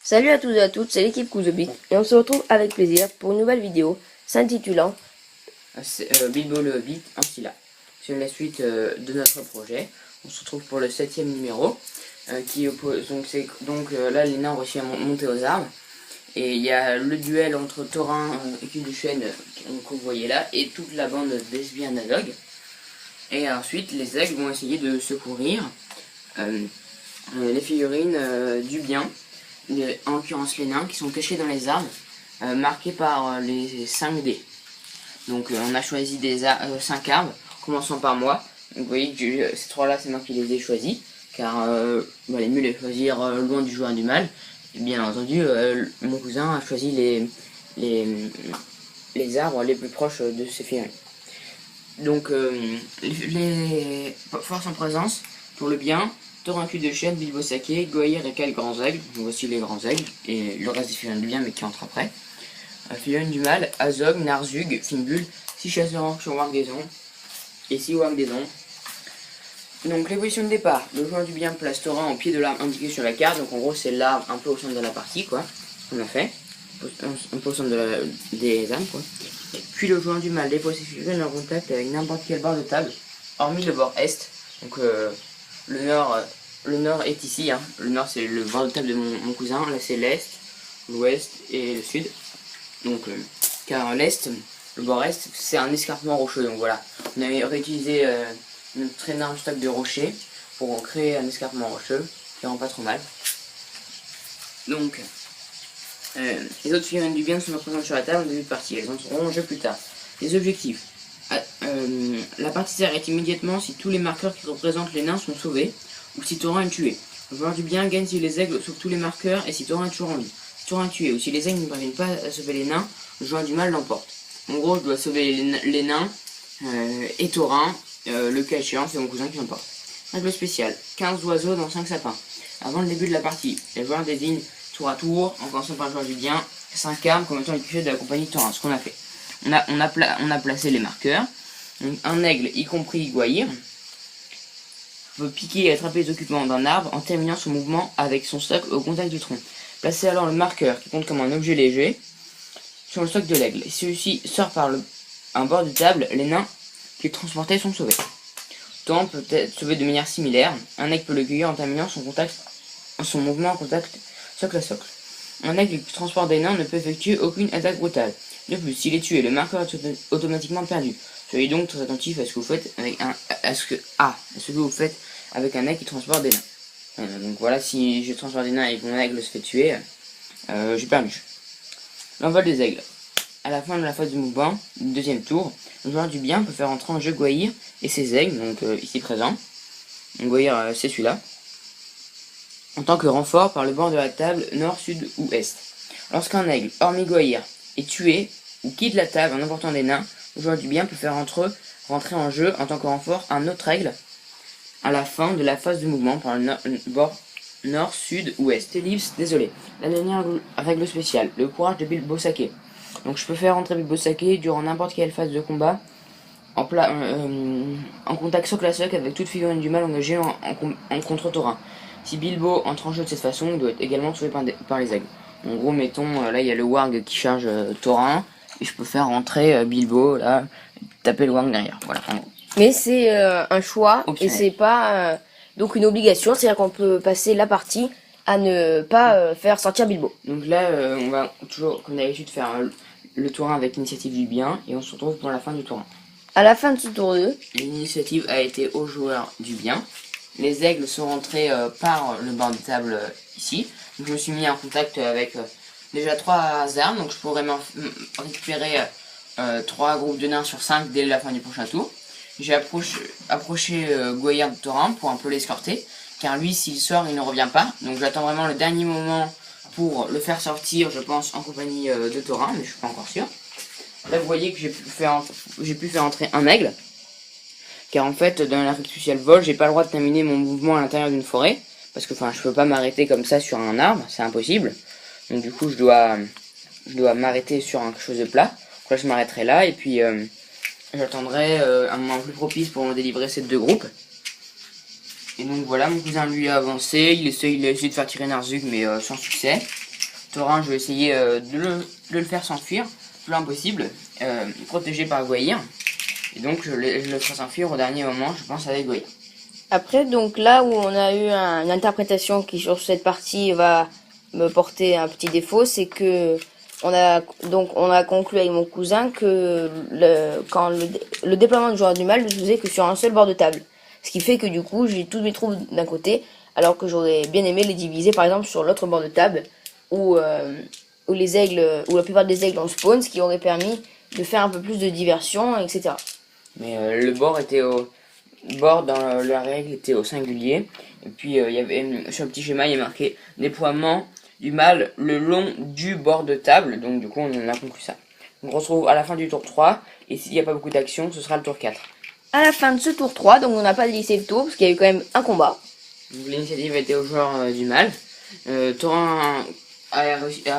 Salut à tous et à toutes, c'est l'équipe Kuzobi et on se retrouve avec plaisir pour une nouvelle vidéo s'intitulant Bilbo le Hobbit en Scylla. C'est la suite de notre projet. On se retrouve pour le 7e numéro qui oppose. Là les nains ont réussi à monter aux arbres. Et il y a le duel entre Thorin et Cuduchène que vous voyez là et toute la bande d'Esbir Nadog. Et ensuite les aigles vont essayer de secourir les figurines du bien, en l'occurrence les nains qui sont cachés dans les arbres marqués par les 5 dés. Donc on a choisi des 5 arbres, commençant par moi. Donc vous voyez que ces 3 là c'est moi qui les ai choisis, car il est mieux les choisir loin du joueur du mal. Et bien entendu mon cousin a choisi les arbres les plus proches de ces figurines. Donc les forces en présence, pour le bien, Thorin Cuduchène, Bilbo Saquet, Goïr et Cal Grands Aigles. Donc voici les Grands Aigles, et le reste des figurines du bien mais qui entrent après. Figurines du mal, Azog, Narzug, Fimbul, 6 chasseurs sur Wargdézon et 6 Wargdézon. Donc les positions de départ, le joueur du bien place Thorin au pied de l'arbre indiqué sur la carte, donc en gros c'est l'arbre un peu au centre de la partie quoi, on a fait, un peu au centre des armes quoi. Puis le joueur du mal dépose ses figurines en contact avec n'importe quel bord de table, hormis le bord est, donc le nord est ici, hein. Le nord c'est le bord de table de mon cousin, là c'est l'est, l'ouest et le sud. Donc, car l'est, le bord est, c'est un escarpement rocheux. Donc voilà, on avait réutilisé notre très énorme stock de rochers pour créer un escarpement rocheux qui rend pas trop mal. Donc, les autres figurines du bien sont représentées sur la table en début de partie. Elles entreront en jeu plus tard. Les objectifs. La partie s'arrête immédiatement si tous les marqueurs qui représentent les nains sont sauvés ou si Thorin est tué. Le joueur du bien gagne si les aigles sauvent tous les marqueurs et si Thorin est toujours en vie. Thorin tué, ou si les aigles ne parviennent pas à sauver les nains, le joueur du mal l'emporte. En gros, je dois sauver les nains et Thorin, le cas échéant, c'est mon cousin qui l'emporte. Règle spéciale, 15 oiseaux dans 5 sapins. Avant le début de la partie, les joueurs désignent tour à tour, en commençant par le joueur du bien, 5 armes comme étant les clichés de la compagnie de Thorin, ce qu'on a fait. On a placé les marqueurs. Donc, un aigle, y compris Goïr, peut piquer et attraper les occupants d'un arbre en terminant son mouvement avec son stock au contact du tronc. Placez alors le marqueur, qui compte comme un objet léger, sur le stock de l'aigle. Si celui-ci sort par un bord de table, les nains qui le transportaient sont sauvés. Thorin peut être sauvé de manière similaire. Un aigle peut le cueillir en terminant son mouvement en contact socle à socle. Un aigle qui transporte des nains ne peut effectuer aucune attaque brutale. De plus, s'il est tué, le marqueur est automatiquement perdu. Soyez donc très attentif à ce que vous faites avec un aigle qui transporte des nains. Donc voilà, si je transporte des nains et que mon aigle se fait tuer, j'ai perdu. L'envol des aigles. À la fin de la phase du mouvement, du deuxième tour, le joueur du bien peut faire entrer en jeu Goïr et ses aigles, donc ici présent. Goïr, c'est celui-là. En tant que renfort par le bord de la table nord, sud ou est. Lorsqu'un aigle, hormis Goïr, est tué ou quitte la table en emportant des nains, le joueur du bien peut faire rentrer en jeu en tant que renfort un autre aigle à la fin de la phase de mouvement par le bord nord, sud, ouest. Ellipse, désolé. La dernière règle spéciale, le courage de Bilbo Saquet. Donc je peux faire rentrer Bilbo Saquet durant n'importe quelle phase de combat en contact socle à socle avec toute figurine du mal engagée en contre Thorin. Si Bilbo entre en jeu de cette façon, il doit être également sauvé par les aigles. En gros, mettons, là il y a le warg qui charge Thorin, et je peux faire rentrer Bilbo, là, taper le warg derrière. Voilà, en gros. Mais c'est un choix Okay. Et c'est pas donc une obligation, c'est-à-dire qu'on peut passer la partie à ne pas faire sortir Bilbo. Donc là, on va toujours, comme d'habitude, faire le Thorin avec l'initiative du bien, et on se retrouve pour la fin du Thorin. À la fin de ce tour 2, l'initiative a été au joueur du bien. Les aigles sont rentrés par le bord de table ici. Donc je me suis mis en contact avec déjà 3 armes, donc je pourrais récupérer 3 groupes de nains sur 5 dès la fin du prochain tour. J'ai approché Goïr de Thorin pour un peu l'escorter, car lui s'il sort il ne revient pas. Donc j'attends vraiment le dernier moment pour le faire sortir, je pense, en compagnie de Thorin, mais je suis pas encore sûr. Là vous voyez que j'ai pu faire entrer un aigle, car en fait dans la règle spéciale vol, j'ai pas le droit de terminer mon mouvement à l'intérieur d'une forêt, parce que je peux pas m'arrêter comme ça sur un arbre, c'est impossible. Donc du coup je dois m'arrêter sur quelque chose de plat. Donc là je m'arrêterai là, et puis j'attendrai un moment plus propice pour me délivrer ces 2 groupes. Et donc voilà, mon cousin lui a avancé, il a essayé de faire tirer Narzug mais sans succès. Thorin, je vais essayer de le faire s'enfuir, plus loin possible, protégé par Gwaihir. Et donc je le ferai s'enfuir au dernier moment, je pense, avec Gwaihir. Après, donc là où on a eu une interprétation qui sur cette partie va me porter un petit défaut, c'est que on a conclu avec mon cousin que quand le déploiement du joueur du mal ne se faisait que sur un seul bord de table. Ce qui fait que du coup j'ai tous mes troupes d'un côté, alors que j'aurais bien aimé les diviser par exemple sur l'autre bord de table où les aigles, où la plupart des aigles ont spawn, ce qui aurait permis de faire un peu plus de diversion, etc. Mais le bord dans la règle était au singulier. Et puis il y avait sur le petit schéma, il y a marqué déploiement du mal le long du bord de table. Donc du coup on a conclu ça. Donc on se retrouve à la fin du tour 3. Et s'il n'y a pas beaucoup d'action, ce sera le tour 4. À la fin de ce tour 3, donc on n'a pas délaissé le tour, parce qu'il y a eu quand même un combat. L'initiative était au joueur du mal. Thorin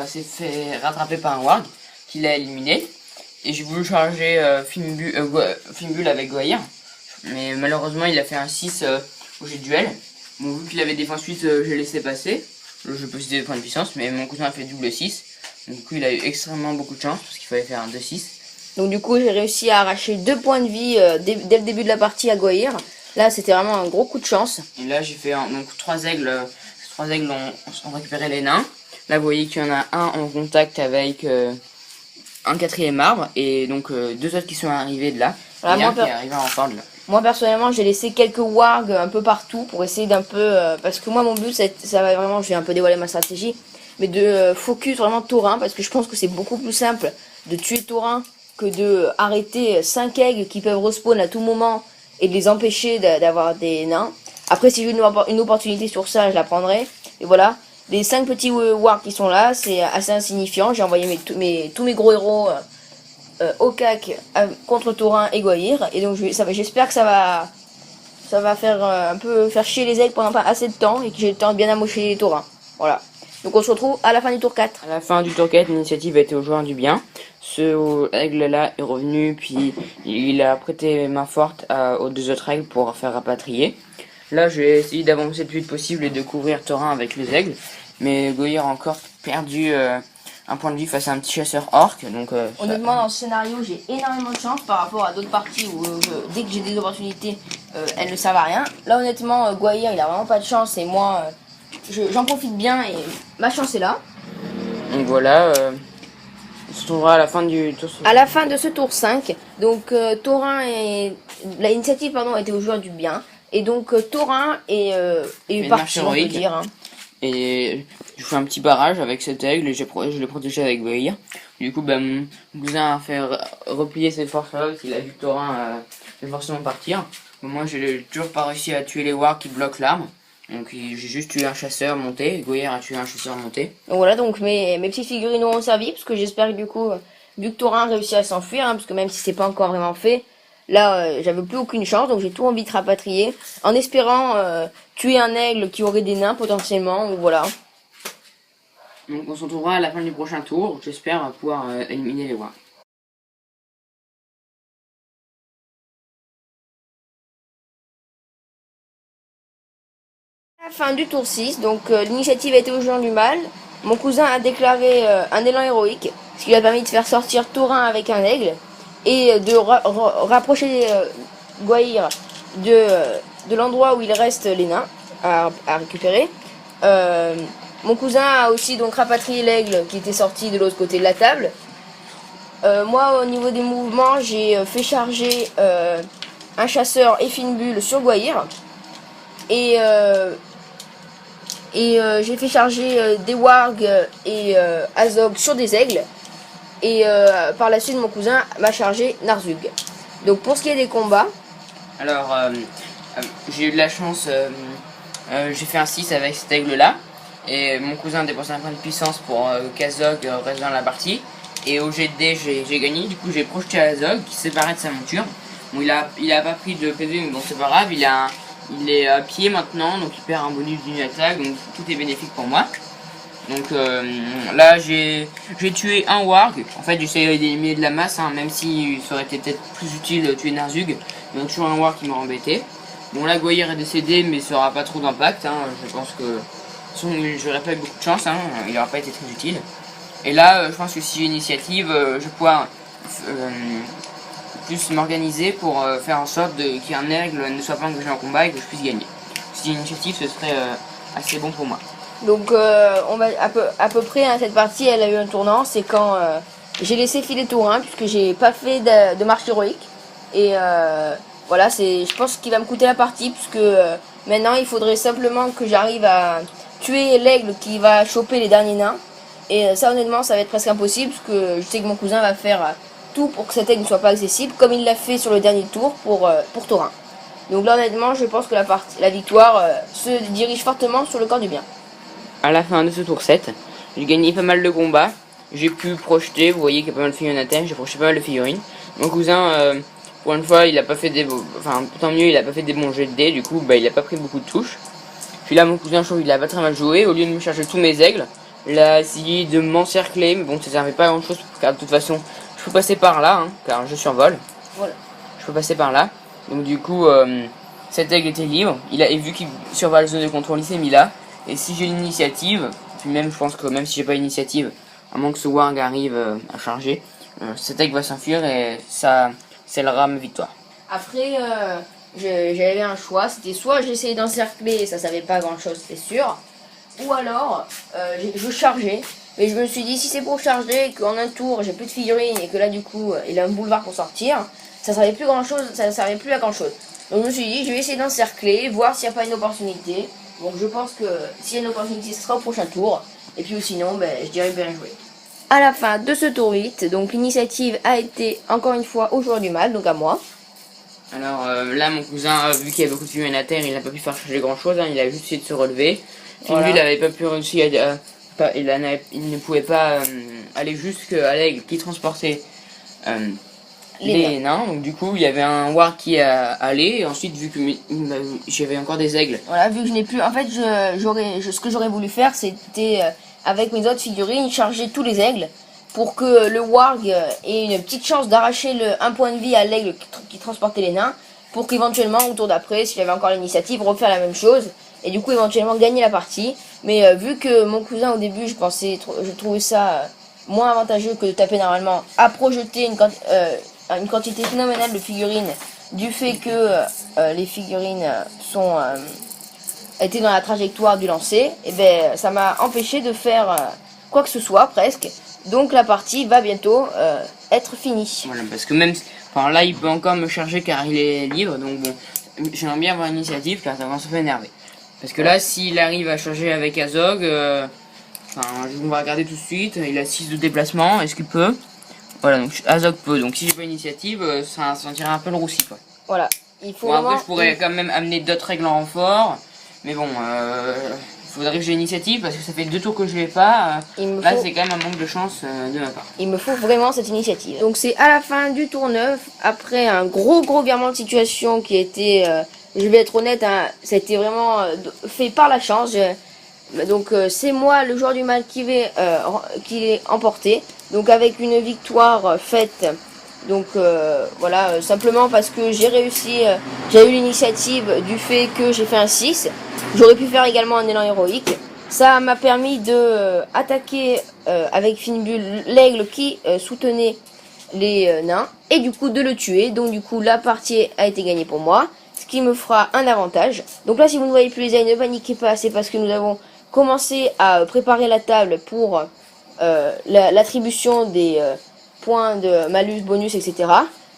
s'est fait rattraper par un ward qui l'a éliminé. Et j'ai voulu charger Fimbul avec Gwaihir. Mais malheureusement il a fait un 6 au jet de duel. Bon, vu qu'il avait défense 8, j'ai laissé passer. Le jeu possédait des points de puissance, mais mon cousin a fait double 6. Donc du coup il a eu extrêmement beaucoup de chance, parce qu'il fallait faire un 2-6. Donc du coup j'ai réussi à arracher 2 points de vie dès le début de la partie à Gwaihir. Là c'était vraiment un gros coup de chance. Et là j'ai fait donc 3 aigles. 3 aigles ont récupéré les nains. Là vous voyez qu'il y en a un en contact avec un 4e arbre. Et donc 2 autres qui sont arrivés de là. Voilà, et un qui est arrivé encore de là. Moi personnellement j'ai laissé quelques wargs un peu partout pour essayer d'un peu... parce que moi mon but ça va vraiment, je vais un peu dévoiler ma stratégie. Mais de focus vraiment Thorin, parce que je pense que c'est beaucoup plus simple de tuer Thorin que de arrêter 5 aigles qui peuvent respawn à tout moment et de les empêcher d'avoir des nains. Après si j'ai une opportunité sur ça, je la prendrai. Et voilà, les 5 petits wargs qui sont là, c'est assez insignifiant. J'ai envoyé tous mes gros héros au cac contre Thorin et Gwaihir. Et donc j'espère que ça va faire un peu faire chier les aigles pendant pas assez de temps et que j'ai le temps de bien amocher les Thorin. Voilà. Donc on se retrouve à la fin du tour 4. À la fin du tour 4, l'initiative a été au joueur du bien. Ce aigle-là est revenu, puis il a prêté main forte aux 2 autres aigles pour faire rapatrier. Là, je vais essayer d'avancer le plus vite possible et de couvrir Thorin avec les aigles. Mais Gwaihir a encore perdu un point de vie face à un petit chasseur orc. Donc, honnêtement, dans ce scénario, j'ai énormément de chance par rapport à d'autres parties où dès que j'ai des opportunités, elles ne servent à rien. Là, honnêtement, Gwaihir, il a vraiment pas de chance et moi... j'en profite bien et ma chance est là. Donc voilà, on se retrouvera à la fin du tour. À la fin de ce tour 5, donc Thorin et l'initiative était au joueur du bien. Et donc Thorin est parti, on peut dire. Hein. Et je fais un petit barrage avec cet aigle et je l'ai protégé avec Gwaihir. Du coup, mon cousin a fait replier ses forces là, parce qu'il a vu Thorin forcément partir. Moi, j'ai toujours pas réussi à tuer les wargs qui bloquent l'arme. Donc j'ai juste tué un chasseur monté, Gwaihir a tué un chasseur monté. Donc voilà, donc mes petites figurines auront servi, parce que j'espère que du coup, vu que Thorin a réussi à s'enfuir, hein, parce que même si c'est pas encore vraiment fait, là j'avais plus aucune chance, donc j'ai tout envie de rapatrier, en espérant tuer un aigle qui aurait des nains potentiellement, ou voilà. Donc on se retrouvera à la fin du prochain tour, j'espère pouvoir éliminer les wargs. À la fin du tour 6, donc l'initiative a été au joueur du mal. Mon cousin a déclaré un élan héroïque, ce qui lui a permis de faire sortir Thorin avec un aigle et de rapprocher Gwaihir de l'endroit où il reste les nains à récupérer. Mon cousin a aussi donc rapatrié l'aigle qui était sorti de l'autre côté de la table. Moi, au niveau des mouvements, j'ai fait charger un chasseur et Fimbul sur Gwaihir. Et j'ai fait charger des wargs et Azog sur des aigles. Et par la suite, mon cousin m'a chargé Narzug. Donc pour ce qui est des combats... Alors, j'ai eu de la chance, j'ai fait un 6 avec cet aigle-là. Et mon cousin a dépensé un point de puissance pour qu'Azog reste dans la partie. Et au jet de dés, j'ai gagné. Du coup, j'ai projeté Azog qui s'est séparé de sa monture. Bon, il a pas pris de PV, mais bon, c'est pas grave. Il est à pied maintenant, donc il perd un bonus d'une attaque, donc tout est bénéfique pour moi. Donc là j'ai tué un warg. En fait j'essaie d'éliminer de la masse, hein, même si ça aurait été peut-être plus utile de tuer Narzug. Mais donc toujours un warg qui m'a embêté. Bon là Gwaihir est décédé, mais ça aura pas trop d'impact, hein. Je pense que j'aurais pas eu beaucoup de chance, hein, il n'aurait pas été très utile. Et là, je pense que si j'ai l'initiative, je vais pouvoir plus m'organiser pour faire en sorte qu'un aigle ne soit pas engagé en combat et que je puisse gagner. Si j'ai l'initiative, ce serait assez bon pour moi. Donc on va à peu près hein, cette partie elle a eu un tournant, c'est quand j'ai laissé filer Taurin puisque j'ai pas fait de marche héroïque et voilà je pense qu'il va me coûter la partie puisque maintenant il faudrait simplement que j'arrive à tuer l'aigle qui va choper les derniers nains et ça honnêtement ça va être presque impossible parce que je sais que mon cousin va faire tout pour que cet aigle ne soit pas accessible comme il l'a fait sur le dernier tour pour Taurin. Donc là honnêtement je pense que la victoire se dirige fortement sur le camp du bien. À la fin de ce tour 7, j'ai gagné pas mal de combats. J'ai pu projeter, vous voyez qu'il y a pas mal de figurines à thème, j'ai projeté pas mal de figurines. Mon cousin, pour une fois, il a pas fait des... Enfin, tant mieux, il a pas fait des bons jets de dés, du coup, il a pas pris beaucoup de touches. Puis là, mon cousin, je trouve qu'il a pas très mal joué. Au lieu de me charger tous mes aigles, il a essayé de m'encercler, mais bon, ça servait pas à grand chose, car de toute façon, je peux passer par là, hein, car je survole. Voilà. Je peux passer par là. Donc du coup, cet aigle était libre. Et vu qu'il survole la zone de contrôle, il s'est mis là. Et si j'ai l'initiative, puis même je pense que même si j'ai pas l'initiative, à moins que ce warg arrive à charger, cet aigle va s'enfuir et ça scellera ma victoire. Après, j'avais un choix, c'était soit j'essayais d'encercler, ça savait pas grand chose, c'est sûr, ou alors je chargeais. Mais je me suis dit, si c'est pour charger, qu'en un tour j'ai plus de figurines et que là du coup il a un boulevard pour sortir, ça servait plus grand chose, ça servait plus à grand chose. Donc je me suis dit, je vais essayer d'encercler, voir s'il n'y a pas une opportunité. Donc je pense que s'il y a une opportunité, ce sera au prochain tour. Et puis sinon, je dirais bien joué. À la fin de ce tour 8, donc l'initiative a été encore une fois au joueur du mal, donc à moi. Alors là, mon cousin, vu qu'il y a beaucoup de figurines à terre, il n'a pas pu faire charger grand chose, hein, il a juste essayé de se relever. Voilà. Lui, il n'avait pas pu réussir, il ne pouvait pas aller jusqu'à l'aigle qui transportait les nains. Donc du coup, il y avait un warg qui a allé, et ensuite, vu que j'avais encore des aigles. Voilà, vu que je n'ai plus... En fait, ce que j'aurais voulu faire, c'était, avec mes autres figurines, charger tous les aigles, pour que le warg ait une petite chance d'arracher un point de vie à l'aigle qui transportait les nains, pour qu'éventuellement, au tour d'après, si j'avais encore l'initiative, refaire la même chose, et du coup, éventuellement, gagner la partie. Mais vu que mon cousin, au début, je trouvais ça moins avantageux que de taper normalement, à projeter une quantité phénoménale de figurines, du fait que les figurines étaient dans la trajectoire du lancer, et ça m'a empêché de faire quoi que ce soit presque. Donc la partie va bientôt être finie. Voilà, parce que même, enfin là, il peut encore me charger car il est libre, donc bon, j'aimerais bien avoir une initiative car ça commence à me énerver. Parce que là, s'il arrive à charger avec Azog, on va regarder tout de suite, il a 6 de déplacement, est-ce qu'il peut? Voilà, donc Azog peut, donc si j'ai pas l'initiative, ça sentirait un peu le roussi, quoi. Voilà, il faut bon, après, je pourrais quand même amener d'autres règles en renfort, mais bon, il faudrait que j'ai l'initiative parce que ça fait 2 tours que je l'ai pas. Là, c'est quand même un manque de chance de ma part. Il me faut vraiment cette initiative. Donc c'est à la fin du tour 9, après un gros virement de situation qui a été, je vais être honnête, hein, ça a été vraiment fait par la chance. Donc c'est moi, le joueur du mal, qui l'ai emporté. Donc avec une victoire faite. Donc voilà, simplement parce que j'ai réussi, j'ai eu l'initiative du fait que j'ai fait un 6. J'aurais pu faire également un élan héroïque. Ça m'a permis de attaquer avec Finbul l'aigle qui soutenait les nains et du coup de le tuer. Donc du coup la partie a été gagnée pour moi, ce qui me fera un avantage. Donc là si vous ne voyez plus les ailes, ne paniquez pas, c'est parce que nous avons commencé à préparer la table pour l'attribution des points de malus, bonus, etc.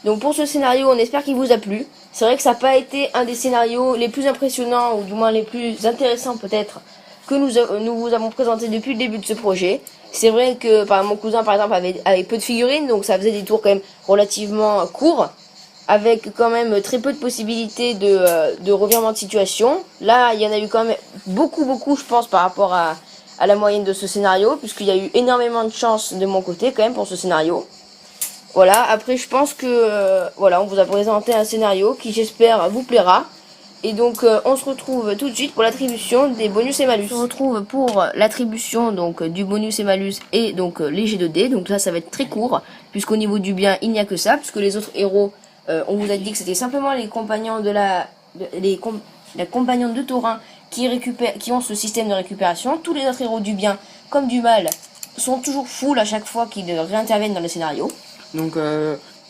Donc pour ce scénario, on espère qu'il vous a plu. C'est vrai que ça n'a pas été un des scénarios les plus impressionnants, ou du moins les plus intéressants peut-être, que nous vous avons présenté depuis le début de ce projet. C'est vrai que mon cousin par exemple avait peu de figurines, donc ça faisait des tours quand même relativement courts, avec quand même très peu de possibilités de revirement de situation. Là, il y en a eu quand même beaucoup, je pense, par rapport à la moyenne de ce scénario, puisqu'il y a eu énormément de chance de mon côté quand même pour ce scénario. Voilà, après je pense que voilà, on vous a présenté un scénario qui j'espère vous plaira. Et donc on se retrouve tout de suite pour l'attribution des bonus et malus. On se retrouve pour l'attribution donc du bonus et malus et donc les G de dés. Donc là ça va être très court, puisqu'au niveau du bien il n'y a que ça, puisque les autres héros, on vous a dit que c'était simplement les compagnons de la compagnonne de Taurin qui ont ce système de récupération. Tous les autres héros du bien comme du mal sont toujours full à chaque fois qu'ils réinterviennent dans le scénario. Donc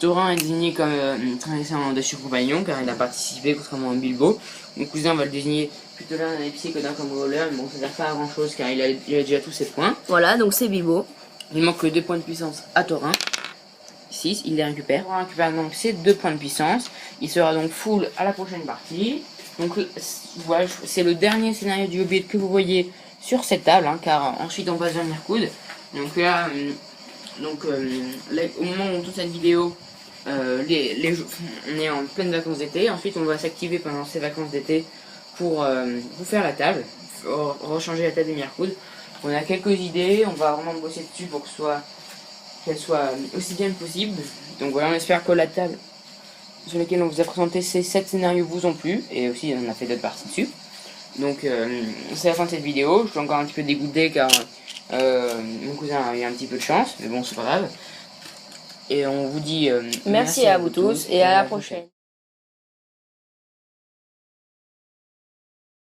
Thorin est désigné comme traversant de compagnon car il a participé contrairement à Bilbo. Mon cousin va le désigner plutôt là un épicier que d'un comme voleur, mais bon ça sert pas à grand chose car il a déjà tous ses points. Voilà, donc c'est Bilbo. Il manque que 2 points de puissance à Thorin. 6, il les récupère. Thorin récupère donc ses 2 points de puissance. Il sera donc full à la prochaine partie. Donc voilà, c'est le dernier scénario du Hobbit que vous voyez sur cette table, hein, car ensuite on passe vers Mirkwood. Donc là, au moment où on tourne cette vidéo, on est en pleine vacances d'été. Ensuite on va s'activer pendant ces vacances d'été pour vous faire la table, rechanger la table de Mirkwood. On a quelques idées, on va vraiment bosser dessus pour qu'elle soit aussi bien que possible. Donc voilà, on espère que la table sur laquelle on vous a présenté ces 7 scénarios vous ont plu, et aussi on a fait d'autres parties dessus. Donc c'est la fin de cette vidéo. Je suis encore un petit peu dégoûté car mon cousin a eu un petit peu de chance, mais bon c'est pas grave. Et on vous dit Merci à vous tous et à la prochaine.